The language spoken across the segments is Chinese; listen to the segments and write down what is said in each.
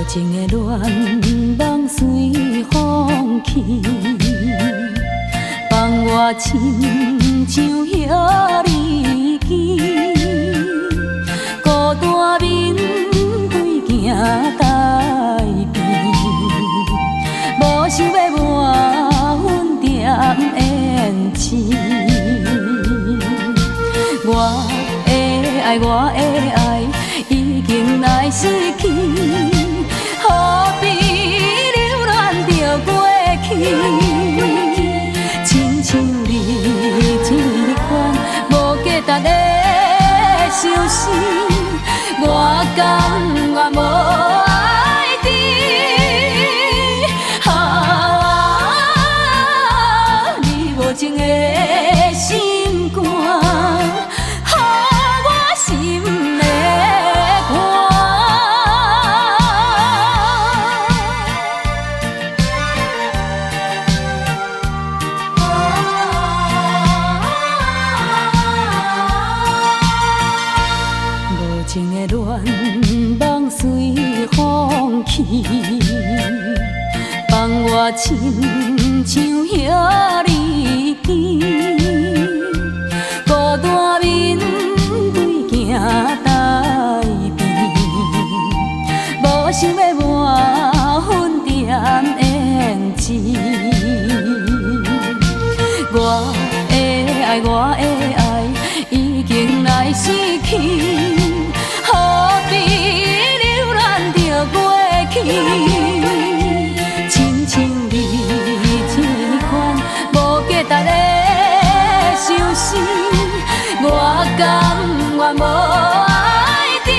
情的恋梦随风去，放我亲像遐离奇，孤单面对行台边，无想要满分点胭脂。我的爱，我的爱，已经来失去。 何必留恋着过去？亲像你这款无价值的相思，我甘愿无爱你。你无情的心肝，我心的。 情的恋梦随风去，放我亲像遐离奇，孤单面对行台边，无想要满分点胭脂。我的爱，我的爱，已经来失去。 何必留恋着过去？亲像你这款无价值的相思，我甘愿无爱你。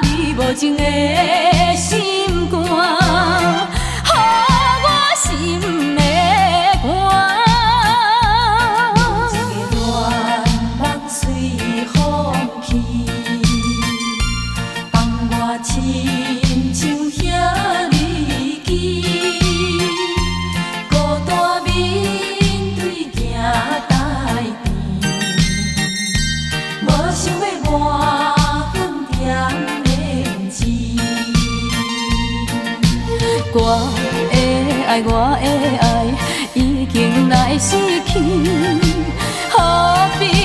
你无情的心肝，我心的肝。 亲像遐离奇，孤单面对行台边，无想要满分点胭脂。我的爱，我的爱，已经来失去，何必？